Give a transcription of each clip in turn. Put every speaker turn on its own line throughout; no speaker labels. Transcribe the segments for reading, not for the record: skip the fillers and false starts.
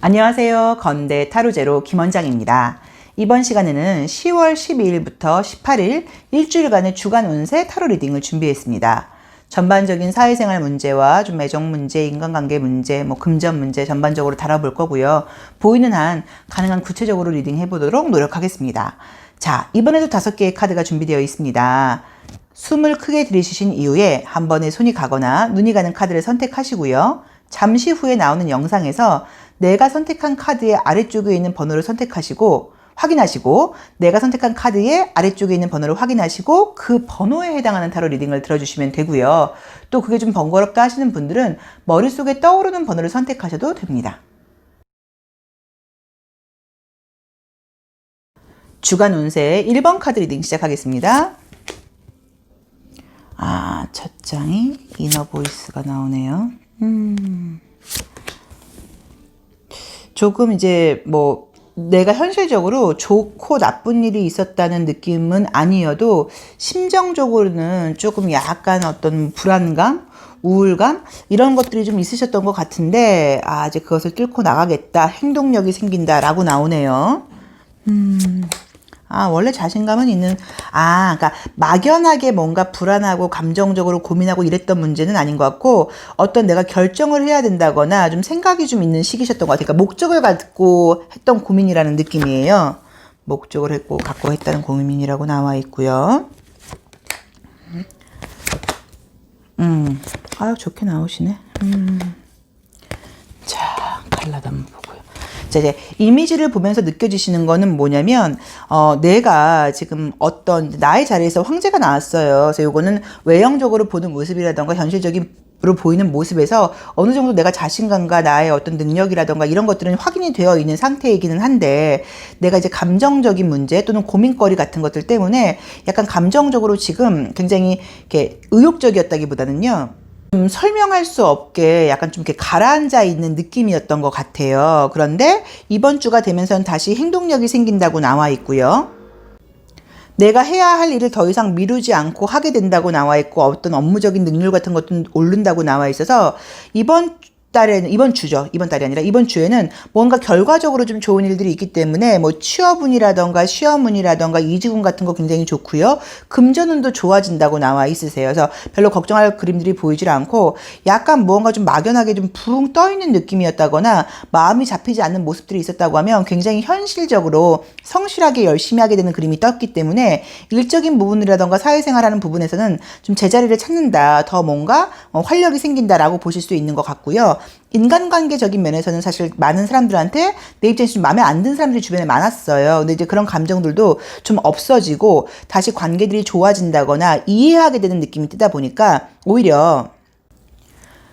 안녕하세요. 건대 타로제로 김원장입니다. 이번 시간에는 10월 12일부터 18일 일주일간의 주간 운세 타로 리딩을 준비했습니다. 전반적인 사회생활 문제와 좀 애정 문제, 인간관계 문제, 금전 문제 전반적으로 다뤄볼 거고요. 보이는 한 가능한 구체적으로 리딩 해보도록 노력하겠습니다. 자, 이번에도 5개의 카드가 준비되어 있습니다. 숨을 크게 들이쉬신 이후에 한 번에 손이 가거나 눈이 가는 카드를 선택하시고요. 잠시 후에 나오는 영상에서 내가 선택한 카드의 아래쪽에 있는 번호를 선택하시고 확인하시고 내가 선택한 카드의 아래쪽에 있는 번호를 확인하시고 그 번호에 해당하는 타로 리딩을 들어주시면 되고요. 또 그게 좀 번거롭다 하시는 분들은 머릿속에 떠오르는 번호를 선택하셔도 됩니다. 주간 운세 1번 카드 리딩 시작하겠습니다. 첫 장이 이너 보이스가 나오네요. 조금 이제 내가 현실적으로 좋고 나쁜 일이 있었다는 느낌은 아니어도 심정적으로는 조금 약간 어떤 불안감, 우울감 이런 것들이 좀 있으셨던 것 같은데 이제 그것을 뚫고 나가겠다, 행동력이 생긴다라고 나오네요. 원래 자신감은 있는, 그러니까 막연하게 뭔가 불안하고 감정적으로 고민하고 이랬던 문제는 아닌 것 같고, 어떤 내가 결정을 해야 된다거나 좀 생각이 좀 있는 시기셨던 것 같아요. 그러니까 목적을 갖고 했던 고민이라는 느낌이에요. 목적을 갖고 했다는 고민이라고 나와 있고요. 좋게 나오시네. 자, 칼라도 한번 보고요. 자, 이제 이미지를 보면서 느껴지시는 거는 뭐냐면 내가 지금 어떤 나의 자리에서 황제가 나왔어요. 그래서 요거는 외형적으로 보는 모습이라던가 현실적으로 보이는 모습에서 어느 정도 내가 자신감과 나의 어떤 능력이라던가 이런 것들은 확인이 되어 있는 상태이기는 한데, 내가 이제 감정적인 문제 또는 고민거리 같은 것들 때문에 약간 감정적으로 지금 굉장히 이렇게 의욕적이었다기보다는요, 설명할 수 없게 약간 좀 이렇게 가라앉아 있는 느낌이었던 것 같아요. 그런데 이번 주가 되면서는 다시 행동력이 생긴다고 나와 있고요. 내가 해야 할 일을 더 이상 미루지 않고 하게 된다고 나와 있고, 어떤 업무적인 능률 같은 것도 오른다고 나와 있어서 이번 달이 아니라 이번 주에는 뭔가 결과적으로 좀 좋은 일들이 있기 때문에 취업운이라던가 시험운이라던가 이직운 같은 거 굉장히 좋고요. 금전운도 좋아진다고 나와 있으세요. 그래서 별로 걱정할 그림들이 보이질 않고 약간 무언가 좀 막연하게 좀 붕 떠있는 느낌이었다거나 마음이 잡히지 않는 모습들이 있었다고 하면 굉장히 현실적으로 성실하게 열심히 하게 되는 그림이 떴기 때문에 일적인 부분이라던가 사회생활하는 부분에서는 좀 제자리를 찾는다, 더 뭔가 활력이 생긴다라고 보실 수 있는 것 같고요. 인간관계적인 면에서는 사실 많은 사람들한테 내 입장에서 좀 마음에 안 드는 사람들이 주변에 많았어요. 근데 이제 그런 감정들도 좀 없어지고 다시 관계들이 좋아진다거나 이해하게 되는 느낌이 뜨다 보니까 오히려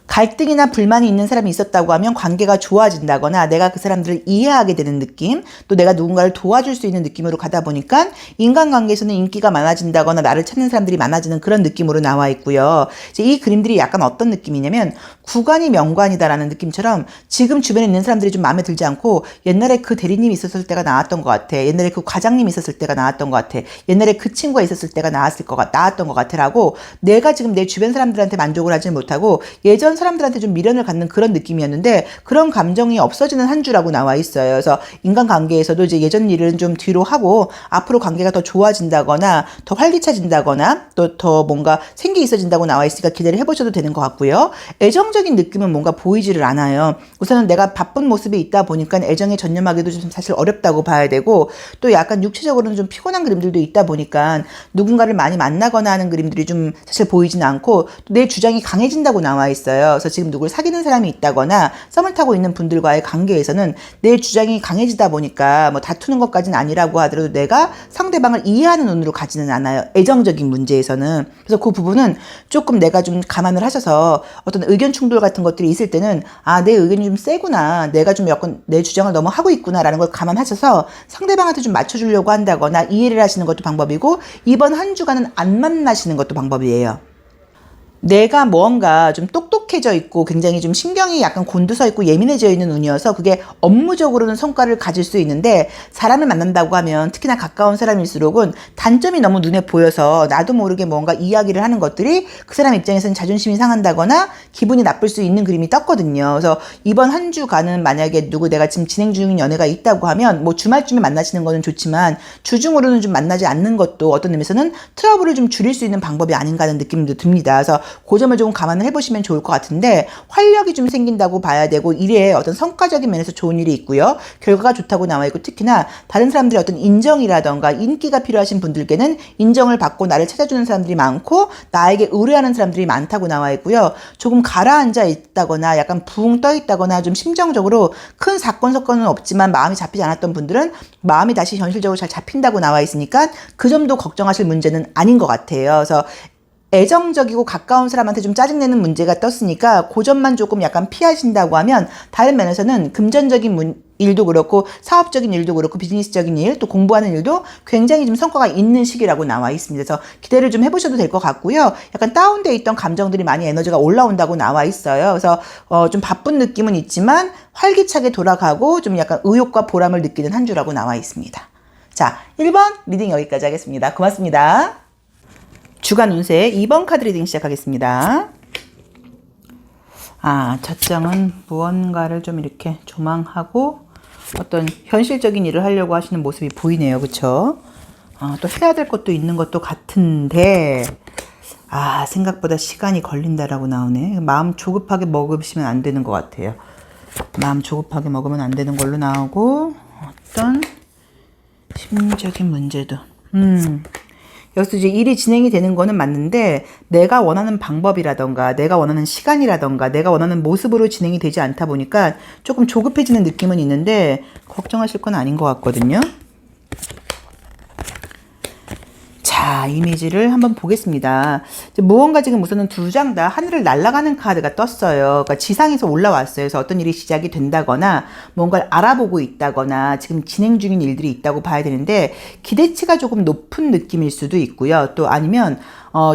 갈등이나 불만이 있는 사람이 있었다고 하면 관계가 좋아진다거나 내가 그 사람들을 이해하게 되는 느낌, 또 내가 누군가를 도와줄 수 있는 느낌으로 가다 보니까 인간관계에서는 인기가 많아진다거나 나를 찾는 사람들이 많아지는 그런 느낌으로 나와 있고요. 이제 이 그림들이 약간 어떤 느낌이냐면 구관이 명관이다라는 느낌처럼 지금 주변에 있는 사람들이 좀 마음에 들지 않고 옛날에 그 대리님이 있었을 때가 나았던 것 같아, 옛날에 그 과장님이 있었을 때가 나았던 것 같아, 옛날에 그 친구가 있었을 때가 나았던 것 같아 라고 내가 지금 내 주변 사람들한테 만족을 하지 못하고 예전 사람들한테 좀 미련을 갖는 그런 느낌이었는데 그런 감정이 없어지는 한 주라고 나와 있어요. 그래서 인간관계에서도 이제 예전 일은 좀 뒤로 하고 앞으로 관계가 더 좋아진다거나 더 활기차진다거나 또 더 뭔가 생기 있어진다고 나와 있으니까 기대를 해보셔도 되는 것 같고요. 애정적인 느낌은 뭔가 보이지를 않아요. 우선은 내가 바쁜 모습이 있다 보니까 애정에 전념하기도 좀 사실 어렵다고 봐야 되고, 또 약간 육체적으로는 좀 피곤한 그림들도 있다 보니까 누군가를 많이 만나거나 하는 그림들이 좀 사실 보이진 않고, 또 내 주장이 강해진다고 나와 있어요. 그래서 지금 누굴 사귀는 사람이 있다거나 썸을 타고 있는 분들과의 관계에서는 내 주장이 강해지다 보니까 다투는 것까지는 아니라고 하더라도 내가 상대방을 이해하는 눈으로 가지는 않아요. 애정적인 문제에서는. 그래서 그 부분은 조금 내가 좀 감안을 하셔서 어떤 의견 충돌 같은 것들이 있을 때는 내 의견이 좀 세구나, 내가 좀 약간 내 주장을 너무 하고 있구나라는 걸 감안하셔서 상대방한테 좀 맞춰주려고 한다거나 이해를 하시는 것도 방법이고, 이번 한 주간은 안 만나시는 것도 방법이에요. 내가 뭔가 좀 똑똑해져 있고 굉장히 좀 신경이 약간 곤두서 있고 예민해져 있는 운이어서 그게 업무적으로는 성과를 가질 수 있는데 사람을 만난다고 하면 특히나 가까운 사람일수록은 단점이 너무 눈에 보여서 나도 모르게 뭔가 이야기를 하는 것들이 그 사람 입장에서는 자존심이 상한다거나 기분이 나쁠 수 있는 그림이 떴거든요. 그래서 이번 한 주간은 만약에 누구 내가 지금 진행 중인 연애가 있다고 하면 뭐 주말쯤에 만나시는 거는 좋지만 주중으로는 좀 만나지 않는 것도 어떤 의미에서는 트러블을 좀 줄일 수 있는 방법이 아닌가 하는 느낌도 듭니다. 그래서 그 점을 조금 감안을 해보시면 좋을 것 같은데 활력이 좀 생긴다고 봐야 되고 일에 어떤 성과적인 면에서 좋은 일이 있고요. 결과가 좋다고 나와 있고 특히나 다른 사람들의 어떤 인정이라던가 인기가 필요하신 분들께는 인정을 받고 나를 찾아주는 사람들이 많고 나에게 의뢰하는 사람들이 많다고 나와 있고요. 조금 가라앉아 있다거나 약간 붕 떠 있다거나 좀 심정적으로 큰 사건은 없지만 마음이 잡히지 않았던 분들은 마음이 다시 현실적으로 잘 잡힌다고 나와 있으니까 그 점도 걱정하실 문제는 아닌 것 같아요. 그래서 애정적이고 가까운 사람한테 좀 짜증내는 문제가 떴으니까 그 점만 조금 약간 피하신다고 하면 다른 면에서는 금전적인 일도 그렇고 사업적인 일도 그렇고 비즈니스적인 일 또 공부하는 일도 굉장히 좀 성과가 있는 시기라고 나와 있습니다. 그래서 기대를 좀 해보셔도 될 것 같고요. 약간 다운돼 있던 감정들이 많이 에너지가 올라온다고 나와 있어요. 그래서 좀 바쁜 느낌은 있지만 활기차게 돌아가고 좀 약간 의욕과 보람을 느끼는 한 주라고 나와 있습니다. 자, 1번 리딩 여기까지 하겠습니다. 고맙습니다. 주간 운세 2번 카드 리딩 시작하겠습니다. 첫 장은 무언가를 좀 이렇게 조망하고 어떤 현실적인 일을 하려고 하시는 모습이 보이네요. 그쵸? 또 해야 될 것도 있는 것도 같은데 생각보다 시간이 걸린다라고 나오네. 마음 조급하게 먹으시면 안 되는 것 같아요. 마음 조급하게 먹으면 안 되는 걸로 나오고 어떤 심리적인 문제도 여기서 이제 일이 진행이 되는 거는 맞는데 내가 원하는 방법이라던가 내가 원하는 시간이라던가 내가 원하는 모습으로 진행이 되지 않다 보니까 조금 조급해지는 느낌은 있는데 걱정하실 건 아닌 것 같거든요. 자, 이미지를 한번 보겠습니다. 무언가 지금 우선은 두 장 다 하늘을 날아가는 카드가 떴어요. 그러니까 지상에서 올라왔어요. 그래서 어떤 일이 시작이 된다거나 뭔가를 알아보고 있다거나 지금 진행 중인 일들이 있다고 봐야 되는데 기대치가 조금 높은 느낌일 수도 있고요. 또 아니면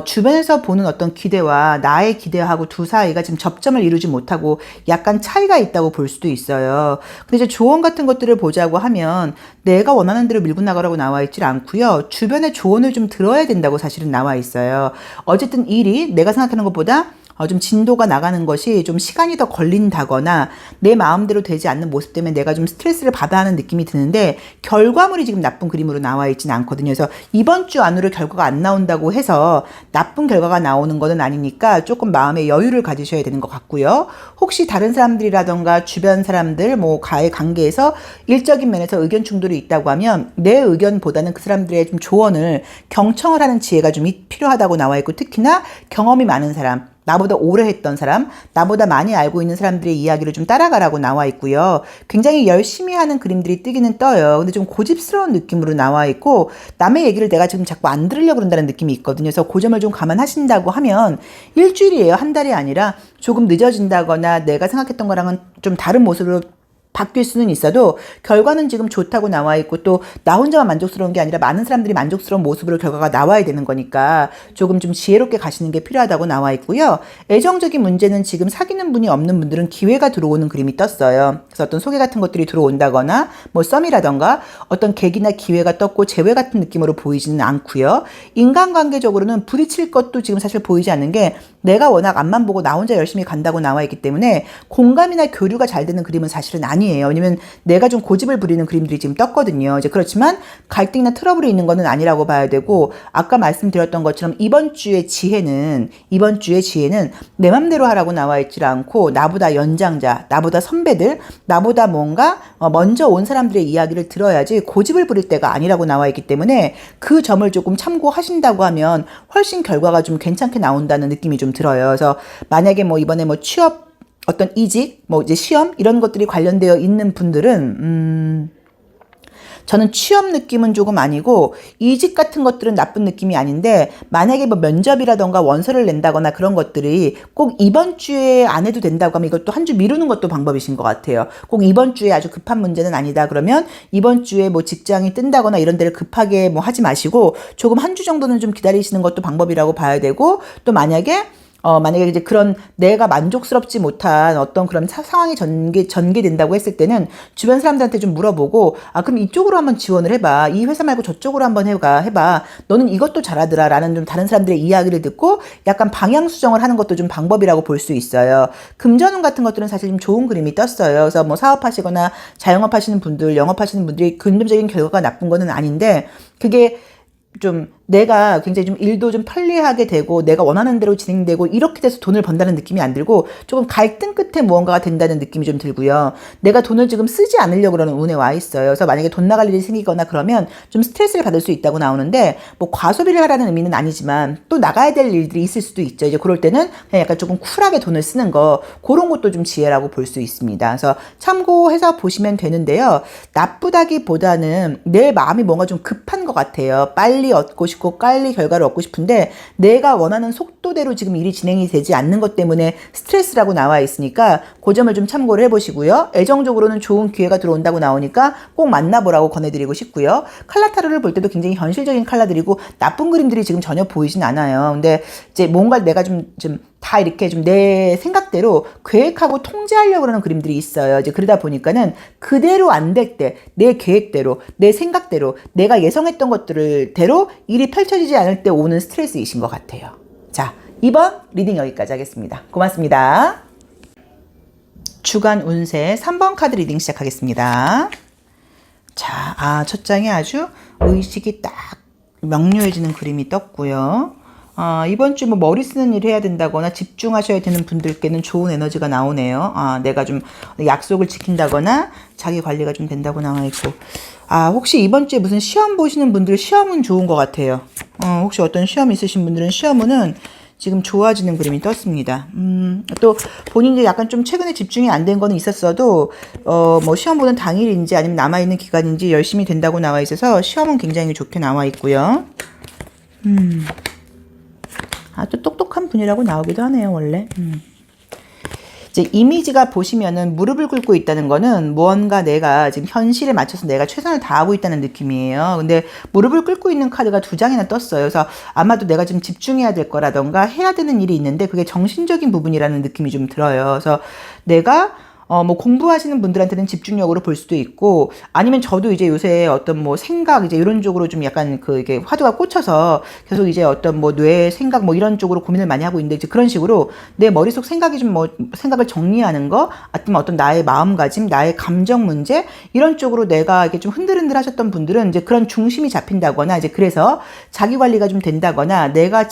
주변에서 보는 어떤 기대와 나의 기대하고 두 사이가 지금 접점을 이루지 못하고 약간 차이가 있다고 볼 수도 있어요. 근데 이제 조언 같은 것들을 보자고 하면 내가 원하는 대로 밀고 나가라고 나와 있질 않고요. 주변의 조언을 좀 들어야 된다고 사실은 나와 있어요. 어쨌든 일이 내가 생각하는 것보다 좀 진도가 나가는 것이 좀 시간이 더 걸린다거나 내 마음대로 되지 않는 모습 때문에 내가 좀 스트레스를 받아 하는 느낌이 드는데 결과물이 지금 나쁜 그림으로 나와 있지는 않거든요. 그래서 이번 주 안으로 결과가 안 나온다고 해서 나쁜 결과가 나오는 것은 아니니까 조금 마음의 여유를 가지셔야 되는 것 같고요. 혹시 다른 사람들이라던가 주변 사람들 가의 관계에서 일적인 면에서 의견 충돌이 있다고 하면 내 의견보다는 그 사람들의 좀 조언을 경청을 하는 지혜가 좀 필요하다고 나와 있고 특히나 경험이 많은 사람 나보다 오래 했던 사람, 나보다 많이 알고 있는 사람들의 이야기를 좀 따라가라고 나와 있고요. 굉장히 열심히 하는 그림들이 뜨기는 떠요. 근데 좀 고집스러운 느낌으로 나와 있고 남의 얘기를 내가 지금 자꾸 안 들으려고 그런다는 느낌이 있거든요. 그래서 그 점을 좀 감안하신다고 하면 일주일이에요. 한 달이 아니라 조금 늦어진다거나 내가 생각했던 거랑은 좀 다른 모습으로 바뀔 수는 있어도 결과는 지금 좋다고 나와 있고 또 나 혼자만 만족스러운 게 아니라 많은 사람들이 만족스러운 모습으로 결과가 나와야 되는 거니까 조금 좀 지혜롭게 가시는 게 필요하다고 나와 있고요. 애정적인 문제는 지금 사귀는 분이 없는 분들은 기회가 들어오는 그림이 떴어요. 그래서 어떤 소개 같은 것들이 들어온다거나 썸이라던가 어떤 계기나 기회가 떴고 재회 같은 느낌으로 보이지는 않고요. 인간관계적으로는 부딪힐 것도 지금 사실 보이지 않는 게 내가 워낙 앞만 보고 나 혼자 열심히 간다고 나와 있기 때문에 공감이나 교류가 잘 되는 그림은 사실은 아니에요. 왜냐면 내가 좀 고집을 부리는 그림들이 지금 떴거든요. 이제 그렇지만 갈등이나 트러블이 있는 거는 아니라고 봐야 되고 아까 말씀드렸던 것처럼 이번 주의 지혜는 내 맘대로 하라고 나와 있질 않고 나보다 연장자, 나보다 선배들, 나보다 뭔가 먼저 온 사람들의 이야기를 들어야지 고집을 부릴 때가 아니라고 나와 있기 때문에 그 점을 조금 참고하신다고 하면 훨씬 결과가 좀 괜찮게 나온다는 느낌이 좀 들어요. 그래서 만약에 이번에 취업 어떤 이직, 이제 시험 이런 것들이 관련되어 있는 분들은 저는 취업 느낌은 조금 아니고 이직 같은 것들은 나쁜 느낌이 아닌데 만약에 면접이라던가 원서를 낸다거나 그런 것들이 꼭 이번 주에 안 해도 된다고 하면 이것도 한 주 미루는 것도 방법이신 것 같아요. 꼭 이번 주에 아주 급한 문제는 아니다 그러면 이번 주에 직장이 뜬다거나 이런 데를 급하게 하지 마시고 조금 한 주 정도는 좀 기다리시는 것도 방법이라고 봐야 되고 또 만약에 만약에 이제 그런 내가 만족스럽지 못한 어떤 그런 상황이 전개된다고 했을 때는 주변 사람들한테 좀 물어보고, 그럼 이쪽으로 한번 지원을 해봐. 이 회사 말고 저쪽으로 한번 해봐. 너는 이것도 잘하더라. 라는 좀 다른 사람들의 이야기를 듣고 약간 방향 수정을 하는 것도 좀 방법이라고 볼 수 있어요. 금전운 같은 것들은 사실 좀 좋은 그림이 떴어요. 그래서 뭐 사업하시거나 자영업하시는 분들, 영업하시는 분들이 금전적인 결과가 나쁜 거는 아닌데, 그게 좀 내가 굉장히 좀 일도 좀 편리하게 되고 내가 원하는 대로 진행되고 이렇게 돼서 돈을 번다는 느낌이 안 들고 조금 갈등 끝에 무언가가 된다는 느낌이 좀 들고요. 내가 돈을 지금 쓰지 않으려고 그러는 운에 와 있어요. 그래서 만약에 돈 나갈 일이 생기거나 그러면 좀 스트레스를 받을 수 있다고 나오는데, 뭐 과소비를 하라는 의미는 아니지만 또 나가야 될 일들이 있을 수도 있죠. 이제 그럴 때는 그냥 약간 조금 쿨하게 돈을 쓰는 거, 그런 것도 좀 지혜라고 볼 수 있습니다. 그래서 참고해서 보시면 되는데요. 나쁘다기보다는 내 마음이 뭔가 좀 급한 것 같아요. 빨리 얻고 싶고 빨리 결과를 얻고 싶은데 내가 원하는 속도대로 지금 일이 진행이 되지 않는 것 때문에 스트레스라고 나와 있으니까 그 점을 좀 참고를 해보시고요. 애정적으로는 좋은 기회가 들어온다고 나오니까 꼭 만나보라고 권해드리고 싶고요. 칼라 타로를 볼 때도 굉장히 현실적인 칼라들이고 나쁜 그림들이 지금 전혀 보이진 않아요. 근데 이제 뭔가 내가 좀 다 이렇게 좀 내 생각대로 계획하고 통제하려고 하는 그림들이 있어요. 이제 그러다 보니까는 그대로 안 될 때, 내 계획대로, 내 생각대로, 내가 예상했던 것들대로 일이 펼쳐지지 않을 때 오는 스트레스이신 것 같아요. 자, 이번 리딩 여기까지 하겠습니다. 고맙습니다. 주간 운세 3번 카드 리딩 시작하겠습니다. 자, 첫 장에 아주 의식이 딱 명료해지는 그림이 떴고요. 이번 주 뭐 머리 쓰는 일 해야 된다거나 집중하셔야 되는 분들께는 좋은 에너지가 나오네요. 내가 좀 약속을 지킨다거나 자기 관리가 좀 된다고 나와 있고. 혹시 이번 주에 무슨 시험 보시는 분들 시험은 좋은 것 같아요. 혹시 어떤 시험 있으신 분들은 시험은 지금 좋아지는 그림이 떴습니다. 또 본인이 약간 좀 최근에 집중이 안 된 거는 있었어도 뭐 시험 보는 당일인지 아니면 남아있는 기간인지 열심히 된다고 나와 있어서 시험은 굉장히 좋게 나와 있고요. 또 똑똑한 분이라고 나오기도 하네요, 원래. 이제 이미지가 보시면은 무릎을 꿇고 있다는 거는 무언가 내가 지금 현실에 맞춰서 내가 최선을 다하고 있다는 느낌이에요. 근데 무릎을 꿇고 있는 카드가 2장이나 떴어요. 그래서 아마도 내가 좀 집중해야 될 거라던가 해야 되는 일이 있는데 그게 정신적인 부분이라는 느낌이 좀 들어요. 그래서 내가 뭐 공부하시는 분들한테는 집중력으로 볼 수도 있고, 아니면 저도 이제 요새 어떤 뭐 생각 이제 이런 쪽으로 좀 약간 이게 화두가 꽂혀서 계속 이제 어떤 뭐 뇌 생각 뭐 이런 쪽으로 고민을 많이 하고 있는데, 이제 그런 식으로 내 머릿속 생각이 좀 뭐 생각을 정리하는 거, 아니면 어떤 나의 마음가짐, 나의 감정 문제 이런 쪽으로 내가 이렇게 좀 흔들흔들 하셨던 분들은 이제 그런 중심이 잡힌다거나, 이제 그래서 자기 관리가 좀 된다거나 내가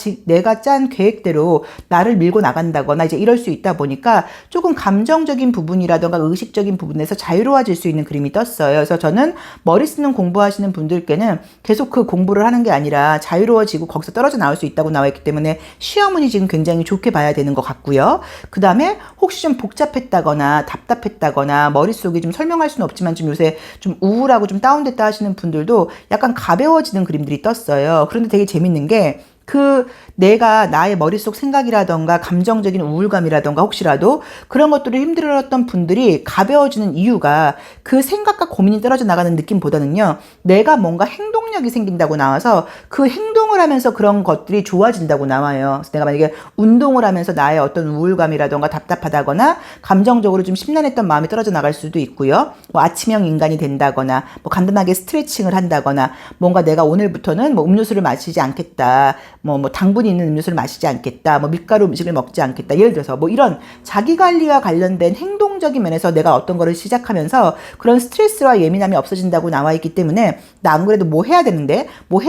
짠 계획대로 나를 밀고 나간다거나 이제 이럴 수 있다 보니까 조금 감정적인 부분이라던가 의식적인 부분에서 자유로워질 수 있는 그림이 떴어요. 그래서 저는 머리 쓰는 공부하시는 분들께는 계속 그 공부를 하는 게 아니라 자유로워지고 거기서 떨어져 나올 수 있다고 나와 있기 때문에 시험운이 지금 굉장히 좋게 봐야 되는 것 같고요. 그 다음에 혹시 좀 복잡했다거나 답답했다거나 머릿속이 좀 설명할 수는 없지만 좀 요새 좀 우울하고 좀 다운됐다 하시는 분들도 약간 가벼워지는 그림들이 떴어요. 그런데 되게 재밌는 게 내가 나의 머릿속 생각이라던가 감정적인 우울감이라던가 혹시라도 그런 것들을 힘들었던 분들이 가벼워지는 이유가 그 생각과 고민이 떨어져 나가는 느낌보다는요, 내가 뭔가 행동력이 생긴다고 나와서 그 행동을 하면서 그런 것들이 좋아진다고 나와요. 그래서 내가 만약에 운동을 하면서 나의 어떤 우울감이라던가 답답하다거나 감정적으로 좀 심란했던 마음이 떨어져 나갈 수도 있고요. 뭐 아침형 인간이 된다거나 뭐 간단하게 스트레칭을 한다거나 뭔가 내가 오늘부터는 뭐 음료수를 마시지 않겠다. 뭐 당분이 있는 음료수를 마시지 않겠다. 뭐 밀가루 음식을 먹지 않겠다. 예를 들어서 뭐 이런 자기 관리와 관련된 행동적인 면에서 내가 어떤 거를 시작하면서 그런 스트레스와 예민함이 없어진다고 나와 있기 때문에 나 안 그래도 뭐 해야 되는데 뭘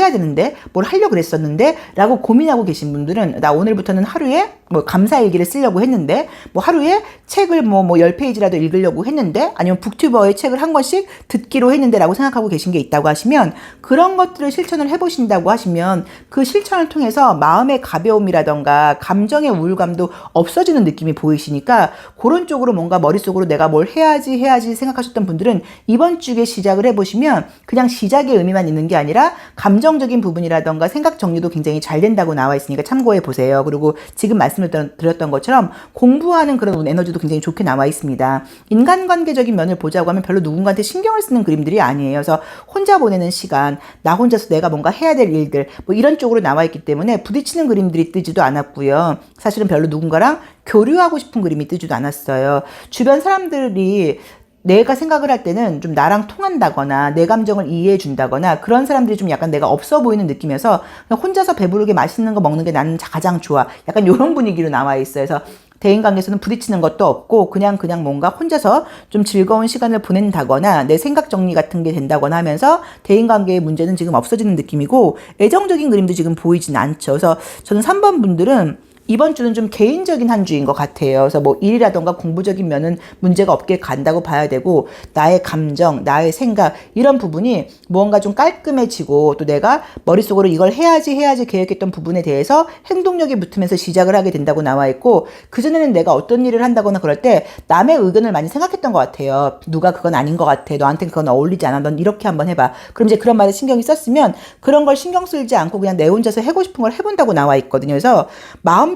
하려고 그랬었는데 라고 고민하고 계신 분들은 나 오늘부터는 하루에 뭐 감사일기를 쓰려고 했는데 뭐 하루에 책을 뭐 10페이지라도 읽으려고 했는데 아니면 북튜버의 책을 한 권씩 듣기로 했는데 라고 생각하고 계신 게 있다고 하시면 그런 것들을 실천을 해보신다고 하시면 그 실천을 통해서 마음의 가벼움이라던가 감정의 우울감도 없어지는 느낌이 보이시니까 그런 쪽으로 뭔가 머릿속에 머릿속으로 내가 뭘 해야지 생각하셨던 분들은 이번 주에 시작을 해보시면 그냥 시작의 의미만 있는 게 아니라 감정적인 부분이라던가 생각 정리도 굉장히 잘 된다고 나와 있으니까 참고해 보세요. 그리고 지금 말씀을 드렸던 것처럼 공부하는 그런 에너지도 굉장히 좋게 나와 있습니다. 인간관계적인 면을 보자고 하면 별로 누군가한테 신경을 쓰는 그림들이 아니에요. 그래서 혼자 보내는 시간, 나 혼자서 내가 뭔가 해야 될 일들 뭐 이런 쪽으로 나와 있기 때문에 부딪히는 그림들이 뜨지도 않았고요. 사실은 별로 누군가랑 교류하고 싶은 그림이 뜨지도 않았어요. 주변 사람들이 내가 생각을 할 때는 좀 나랑 통한다거나 내 감정을 이해해 준다거나 그런 사람들이 좀 약간 내가 없어 보이는 느낌이어서 그냥 혼자서 배부르게 맛있는 거 먹는 게 나는 가장 좋아. 약간 이런 분위기로 나와 있어요. 그래서 대인관계에서는 부딪히는 것도 없고 그냥 뭔가 혼자서 좀 즐거운 시간을 보낸다거나 내 생각 정리 같은 게 된다거나 하면서 대인관계의 문제는 지금 없어지는 느낌이고 애정적인 그림도 지금 보이진 않죠. 그래서 저는 3번 분들은 이번 주는 좀 개인적인 한 주인 것 같아요. 그래서 뭐 일이라던가 공부적인 면은 문제가 없게 간다고 봐야 되고 나의 감정, 나의 생각 이런 부분이 무언가 좀 깔끔해지고 또 내가 머릿속으로 이걸 해야지 계획했던 부분에 대해서 행동력이 붙으면서 시작을 하게 된다고 나와 있고 그전에는 내가 어떤 일을 한다거나 그럴 때 남의 의견을 많이 생각했던 것 같아요. 누가 그건 아닌 것 같아. 너한테 그건 어울리지 않아. 넌 이렇게 한번 해봐. 그럼 이제 그런 말에 신경이 썼으면 그런 걸 신경 쓰지 않고 그냥 내 혼자서 해고 싶은 걸 해본다고 나와 있거든요. 그래서 마음적으로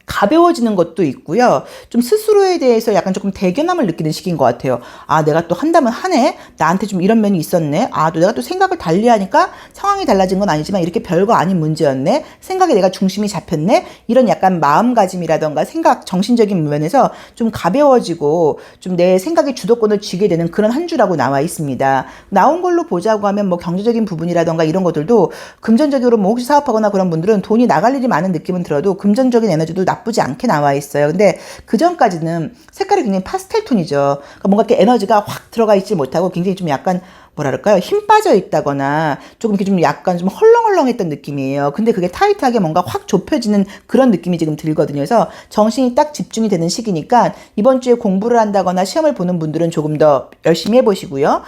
가벼워지는 것도 있고요. 좀 스스로에 대해서 약간 조금 대견함을 느끼는 시기인 것 같아요. 아, 내가 또 한다면 하네? 나한테 좀 이런 면이 있었네? 아, 또 내가 또 생각을 달리하니까 상황이 달라진 건 아니지만 이렇게 별거 아닌 문제였네? 생각에 내가 중심이 잡혔네? 이런 약간 마음가짐이라던가 생각, 정신적인 면에서 좀 가벼워지고 좀 내 생각의 주도권을 쥐게 되는 그런 한 주라고 나와 있습니다. 나온 걸로 보자고 하면 뭐 경제적인 부분이라던가 이런 것들도 금전적으로 뭐 혹시 사업하거나 그런 분들은 돈이 나갈 일이 많은 느낌은 들어도 금전적인 에너지도 나쁘지 않게 나와 있어요. 근데 그 전까지는 색깔이 굉장히 파스텔 톤이죠. 그러니까 뭔가 이렇게 에너지가 확 들어가 있지 못하고 굉장히 좀 약간 뭐랄까요? 힘 빠져 있다거나 조금 이렇게 좀 약간 좀 헐렁헐렁했던 느낌이에요. 근데 그게 타이트하게 뭔가 확 좁혀지는 그런 느낌이 지금 들거든요. 그래서 정신이 딱 집중이 되는 시기니까 이번 주에 공부를 한다거나 시험을 보는 분들은 조금 더 열심히 해보시고요.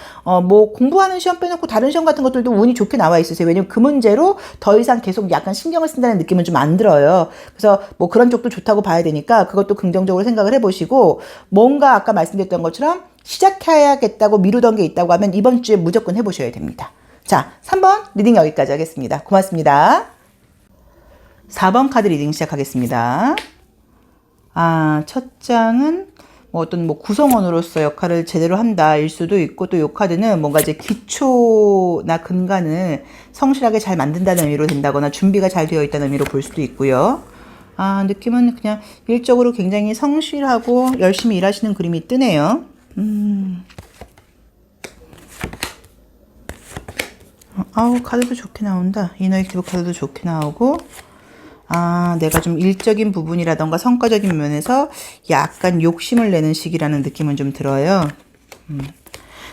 뭐 공부하는 시험 빼놓고 다른 시험 같은 것들도 운이 좋게 나와 있으세요. 왜냐면 그 문제로 더 이상 계속 약간 신경을 쓴다는 느낌은 좀 안 들어요. 그래서 뭐 그런 쪽도 좋다고 봐야 되니까 그것도 긍정적으로 생각을 해보시고 뭔가 아까 말씀드렸던 것처럼 시작해야겠다고 미루던 게 있다고 하면 이번 주에 무조건 해보셔야 됩니다. 자, 3번 리딩 여기까지 하겠습니다. 고맙습니다. 4번 카드 리딩 시작하겠습니다. 첫 장은 뭐 어떤 뭐 구성원으로서 역할을 제대로 한다일 수도 있고 또 이 카드는 뭔가 이제 기초나 근간을 성실하게 잘 만든다는 의미로 된다거나 준비가 잘 되어 있다는 의미로 볼 수도 있고요. 느낌은 그냥 일적으로 굉장히 성실하고 열심히 일하시는 그림이 뜨네요. 카드도 좋게 나온다. 이너액티브 카드도 좋게 나오고 내가 좀 일적인 부분이라던가 성과적인 면에서 약간 욕심을 내는 시기라는 느낌은 좀 들어요.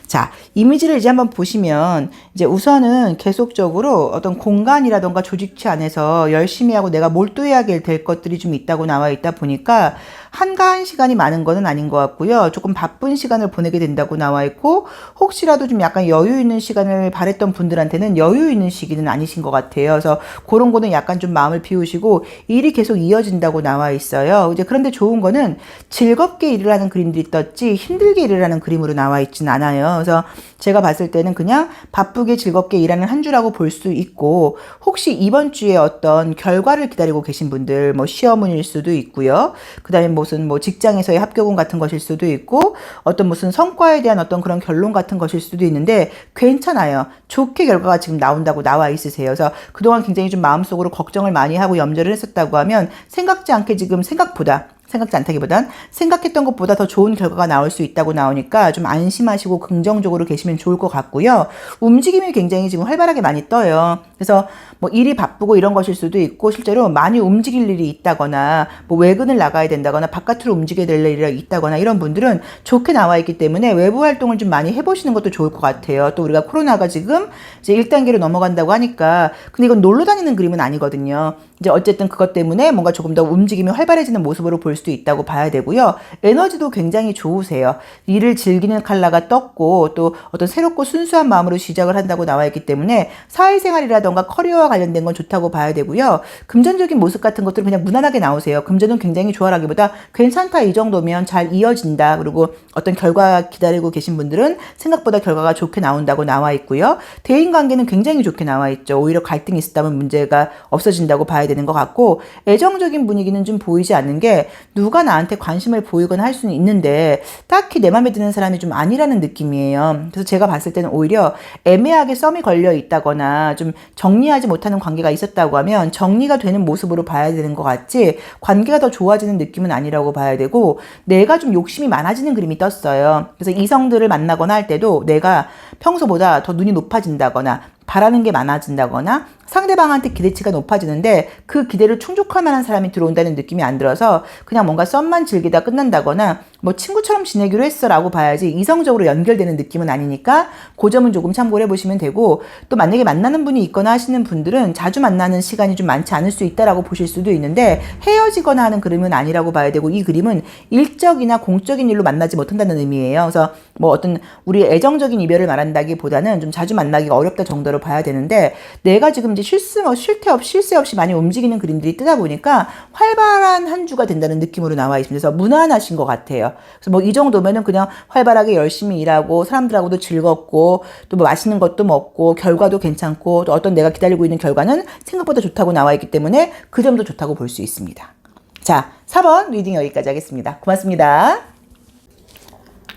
자, 이미지를 이제 한번 보시면 이제 우선은 계속적으로 어떤 공간이라던가 조직체 안에서 열심히 하고 내가 몰두해야 될 것들이 좀 있다고 나와 있다 보니까 한가한 시간이 많은 거는 아닌 것 같고요. 조금 바쁜 시간을 보내게 된다고 나와 있고 혹시라도 좀 약간 여유 있는 시간을 바랬던 분들한테는 여유 있는 시기는 아니신 것 같아요. 그래서 그런 거는 약간 좀 마음을 비우시고 일이 계속 이어진다고 나와 있어요. 이제 그런데 좋은 거는 즐겁게 일을 하는 그림들이 떴지 힘들게 일을 하는 그림으로 나와 있진 않아요. 그래서 제가 봤을 때는 그냥 바쁘게 즐겁게 일하는 한 주라고 볼 수 있고 혹시 이번 주에 어떤 결과를 기다리고 계신 분들 뭐 시험운일 수도 있고요. 그 다음에 무슨 뭐 직장에서의 합격운 같은 것일 수도 있고 어떤 무슨 성과에 대한 어떤 그런 결론 같은 것일 수도 있는데 괜찮아요. 좋게 결과가 지금 나온다고 나와 있으세요. 그래서 그동안 굉장히 좀 마음속으로 걱정을 많이 하고 염려를 했었다고 하면 생각지 않게 지금 생각지 않다기보단 생각했던 것보다 더 좋은 결과가 나올 수 있다고 나오니까 좀 안심하시고 긍정적으로 계시면 좋을 것 같고요. 움직임이 굉장히 지금 활발하게 많이 떠요. 그래서 뭐 일이 바쁘고 이런 것일 수도 있고 실제로 많이 움직일 일이 있다거나 뭐 외근을 나가야 된다거나 바깥으로 움직여야 될 일이 있다거나 이런 분들은 좋게 나와 있기 때문에 외부 활동을 좀 많이 해보시는 것도 좋을 것 같아요. 또 우리가 코로나가 지금 이제 1단계로 넘어간다고 하니까 근데 이건 놀러 다니는 그림은 아니거든요. 이제 어쨌든 그것 때문에 뭔가 조금 더 움직임이 활발해지는 모습으로 볼 수도 있다고 봐야 되고요. 에너지도 굉장히 좋으세요. 일을 즐기는 컬러가 떴고 또 어떤 새롭고 순수한 마음으로 시작을 한다고 나와 있기 때문에 사회생활이라던가 커리어와 관련된 건 좋다고 봐야 되고요. 금전적인 모습 같은 것들은 그냥 무난하게 나오세요. 금전은 굉장히 좋아라기보다 괜찮다 이 정도면 잘 이어진다. 그리고 어떤 결과 기다리고 계신 분들은 생각보다 결과가 좋게 나온다고 나와 있고요. 대인관계는 굉장히 좋게 나와 있죠. 오히려 갈등이 있었다면 문제가 없어진다고 봐야 되는 것 같고 애정적인 분위기는 좀 보이지 않는 게 누가 나한테 관심을 보이거나 할 수는 있는데 딱히 내 맘에 드는 사람이 좀 아니라는 느낌이에요. 그래서 제가 봤을 때는 오히려 애매하게 썸이 걸려 있다거나 좀 정리하지 못하는 관계가 있었다고 하면 정리가 되는 모습으로 봐야 되는 것 같지 관계가 더 좋아지는 느낌은 아니라고 봐야 되고 내가 좀 욕심이 많아지는 그림이 떴어요. 그래서 이성들을 만나거나 할 때도 내가 평소보다 더 눈이 높아진다거나 바라는 게 많아진다거나 상대방한테 기대치가 높아지는데 그 기대를 충족할 만한 사람이 들어온다는 느낌이 안 들어서 그냥 뭔가 썸만 즐기다 끝난다거나 뭐 친구처럼 지내기로 했어 라고 봐야지 이성적으로 연결되는 느낌은 아니니까 그 점은 조금 참고를 해보시면 되고 또 만약에 만나는 분이 있거나 하시는 분들은 자주 만나는 시간이 좀 많지 않을 수 있다라고 보실 수도 있는데 헤어지거나 하는 그림은 아니라고 봐야 되고 이 그림은 일적이나 공적인 일로 만나지 못한다는 의미예요. 그래서 뭐 어떤 우리 애정적인 이별을 말한다기보다는 좀 자주 만나기가 어렵다 정도로 봐야 되는데 내가 지금 이제 쉴 새 없이 많이 움직이는 그림들이 뜨다 보니까 활발한 한 주가 된다는 느낌으로 나와 있습니다. 그래서 무난하신 것 같아요. 그래서 뭐 이 정도면은 그냥 활발하게 열심히 일하고 사람들하고도 즐겁고 또 뭐 맛있는 것도 먹고 결과도 괜찮고 또 어떤 내가 기다리고 있는 결과는 생각보다 좋다고 나와 있기 때문에 그 점도 좋다고 볼 수 있습니다. 자, 4번 리딩 여기까지 하겠습니다. 고맙습니다.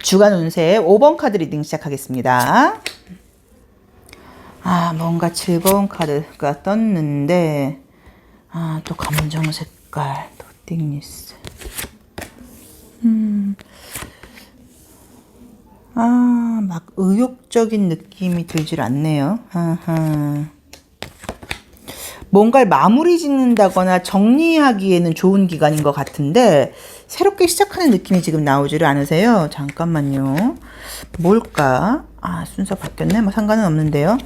주간 운세 5번 카드 리딩 시작하겠습니다. 뭔가 즐거운 카드가 떴는데, 또 감정 색깔, 또 띵니스. 막 의욕적인 느낌이 들질 않네요. 뭔가를 마무리 짓는다거나 정리하기에는 좋은 기간인 것 같은데 새롭게 시작하는 느낌이 지금 나오지를 않으세요. 잠깐만요. 뭘까? 순서 바뀌었네. 뭐 상관은 없는데요.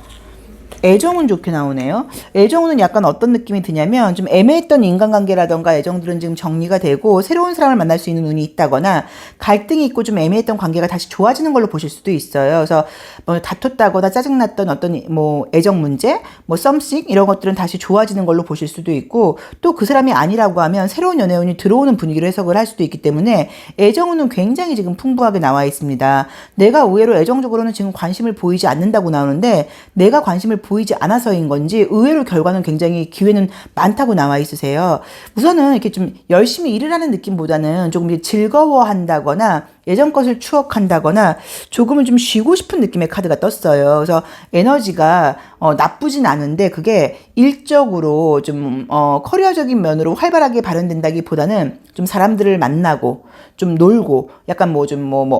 애정은 좋게 나오네요. 애정은 약간 어떤 느낌이 드냐면 좀 애매했던 인간관계라던가 애정들은 지금 정리가 되고 새로운 사람을 만날 수 있는 운이 있다거나 갈등이 있고 좀 애매했던 관계가 다시 좋아지는 걸로 보실 수도 있어요. 그래서 뭐 다퉜다거나 짜증났던 어떤 뭐 애정 문제, 뭐 썸씽 이런 것들은 다시 좋아지는 걸로 보실 수도 있고 또 그 사람이 아니라고 하면 새로운 연애운이 들어오는 분위기로 해석을 할 수도 있기 때문에 애정운은 굉장히 지금 풍부하게 나와 있습니다. 내가 의외로 애정적으로는 지금 관심을 보이지 않는다고 나오는데 내가 관심을 보이지 않아서인 건지 의외로 결과는 굉장히 기회는 많다고 나와 있으세요. 우선은 이렇게 좀 열심히 일을 하는 느낌보다는 조금 즐거워한다거나 예전 것을 추억한다거나 조금은 좀 쉬고 싶은 느낌의 카드가 떴어요. 그래서 에너지가 나쁘진 않은데 그게 일적으로 좀 커리어적인 면으로 활발하게 발현된다기보다는 좀 사람들을 만나고 좀 놀고 약간 뭐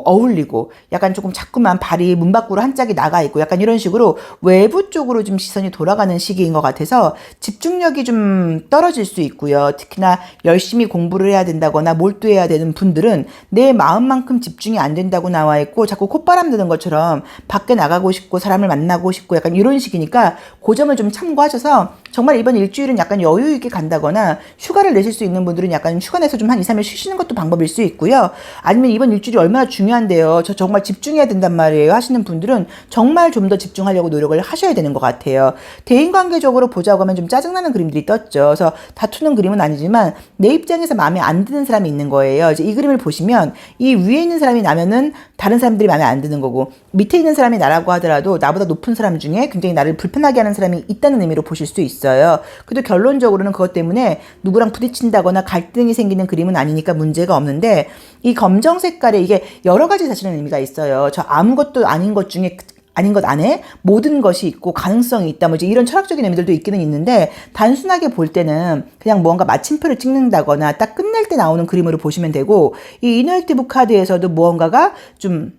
어울리고 약간 조금 자꾸만 발이 문 밖으로 한 짝이 나가 있고 약간 이런 식으로 외부 쪽으로 좀 시선이 돌아가는 시기인 것 같아서 집중력이 좀 떨어질 수 있고요. 특히나 열심히 공부를 해야 된다거나 몰두해야 되는 분들은 내 마음만큼 집중이 안 된다고 나와 있고 자꾸 콧바람 드는 것처럼 밖에 나가고 싶고 사람을 만나고 싶고 약간 이런 식이니까 그 점을 좀 참고하셔서 정말 이번 일주일은 약간 여유 있게 간다거나 휴가를 내실 수 있는 분들은 약간 휴가 내서 좀 한 2, 3일 쉬시는 것도 방법일 수 있고요. 아니면 이번 일주일이 얼마나 중요한데요. 저 정말 집중해야 된단 말이에요 하시는 분들은 정말 좀 더 집중하려고 노력을 하셔야 되는 것 같아요. 대인관계적으로 보자고 하면 좀 짜증나는 그림들이 떴죠. 그래서 다투는 그림은 아니지만 내 입장에서 마음에 안 드는 사람이 있는 거예요. 이제 이 그림을 보시면 이 위에 있는 사람이 나면은 다른 사람들이 마음에 안 드는 거고 밑에 있는 사람이 나라고 하더라도 나보다 높은 사람 중에 굉장히 나를 불편하게 하는 사람이 있다는 의미로 보실 수 있어요. 그래도 결론적으로는 그것 때문에 누구랑 부딪힌다거나 갈등이 생기는 그림은 아니니까 문제가 없는데 이 검정 색깔에 이게 여러 가지 사실은 의미가 있어요. 저 아무것도 아닌 것 중에 아닌 것 안에 모든 것이 있고 가능성이 있다. 뭐 이제 이런 철학적인 의미들도 있기는 있는데 단순하게 볼 때는 그냥 뭔가 마침표를 찍는다거나 딱 끝낼 때 나오는 그림으로 보시면 되고 이 이너액티브 카드에서도 무언가가 좀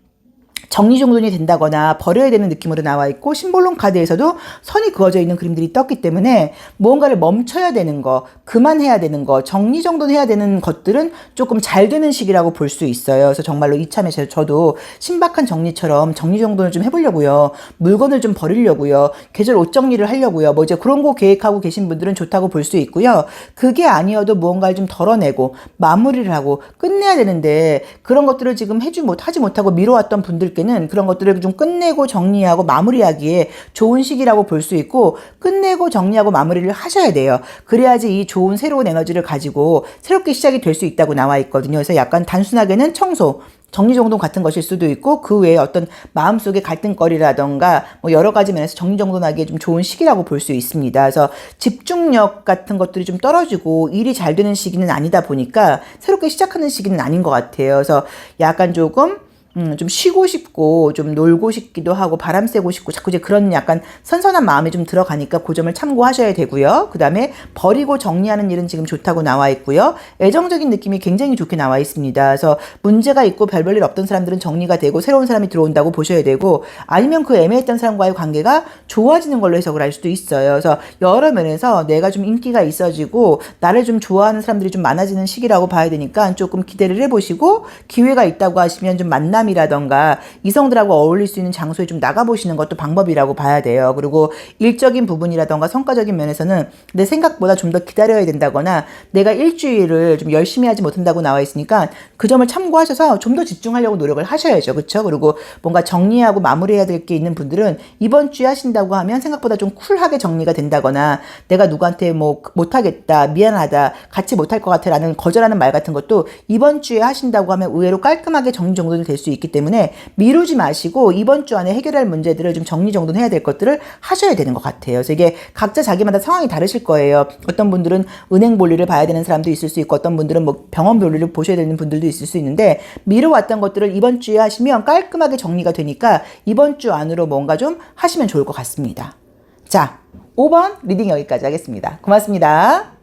정리정돈이 된다거나 버려야 되는 느낌으로 나와 있고, 심볼론 카드에서도 선이 그어져 있는 그림들이 떴기 때문에 무언가를 멈춰야 되는 거, 그만해야 되는 거, 정리정돈해야 되는 것들은 조금 잘 되는 시기라고 볼 수 있어요. 그래서 정말로 이참에 저도 신박한 정리처럼 정리정돈을 좀 해보려고요. 물건을 좀 버리려고요. 계절 옷 정리를 하려고요. 뭐 이제 그런 거 계획하고 계신 분들은 좋다고 볼 수 있고요. 그게 아니어도 무언가를 좀 덜어내고 마무리를 하고 끝내야 되는데 그런 것들을 지금 하지 못하고 미뤄왔던 분들께는 그런 것들을 좀 끝내고 정리하고 마무리하기에 좋은 시기라고 볼 수 있고, 끝내고 정리하고 마무리를 하셔야 돼요. 그래야지 이 좋은 새로운 에너지를 가지고 새롭게 시작이 될 수 있다고 나와 있거든요. 그래서 약간 단순하게는 청소, 정리정돈 같은 것일 수도 있고, 그 외에 어떤 마음속의 갈등거리라던가 뭐 여러 가지 면에서 정리정돈하기에 좀 좋은 시기라고 볼 수 있습니다. 그래서 집중력 같은 것들이 좀 떨어지고 일이 잘 되는 시기는 아니다 보니까 새롭게 시작하는 시기는 아닌 것 같아요. 그래서 약간 조금 좀 쉬고 싶고 좀 놀고 싶기도 하고 바람 쐬고 싶고 자꾸 이제 그런 약간 선선한 마음이 좀 들어가니까 그 점을 참고하셔야 되고요. 그 다음에 버리고 정리하는 일은 지금 좋다고 나와 있고요. 애정적인 느낌이 굉장히 좋게 나와 있습니다. 그래서 문제가 있고 별볼일 없던 사람들은 정리가 되고 새로운 사람이 들어온다고 보셔야 되고, 아니면 그 애매했던 사람과의 관계가 좋아지는 걸로 해석을 할 수도 있어요. 그래서 여러 면에서 내가 좀 인기가 있어지고 나를 좀 좋아하는 사람들이 좀 많아지는 시기라고 봐야 되니까 조금 기대를 해보시고, 기회가 있다고 하시면 좀 만남이라던가 이성들하고 어울릴 수 있는 장소에 좀 나가보시는 것도 방법이라고 봐야 돼요. 그리고 일적인 부분이라던가 성과적인 면에서는 내 생각보다 좀 더 기다려야 된다거나 내가 일주일을 좀 열심히 하지 못한다고 나와 있으니까 그 점을 참고하셔서 좀 더 집중하려고 노력을 하셔야죠. 그렇죠? 그리고 뭔가 정리하고 마무리해야 될 게 있는 분들은 이번 주에 하신다고 하면 생각보다 좀 쿨하게 정리가 된다거나, 내가 누구한테 뭐 못하겠다, 미안하다, 같이 못할 것 같아 라는 거절하는 말 같은 것도 이번 주에 하신다고 하면 의외로 깔끔하게 정리정돈이 될 수 있기 때문에 미루지 마시고 이번 주 안에 해결할 문제들을 좀 정리정돈해야 될 것들을 하셔야 되는 것 같아요. 그래서 이게 각자 자기마다 상황이 다르실 거예요. 어떤 분들은 은행 볼일을 봐야 되는 사람도 있을 수 있고, 어떤 분들은 뭐 병원 볼일을 보셔야 되는 분들도 있을 수 있는데, 미뤄왔던 것들을 이번 주에 하시면 깔끔하게 정리가 되니까 이번 주 안으로 뭔가 좀 하시면 좋을 것 같습니다. 자, 5번 리딩 여기까지 하겠습니다. 고맙습니다.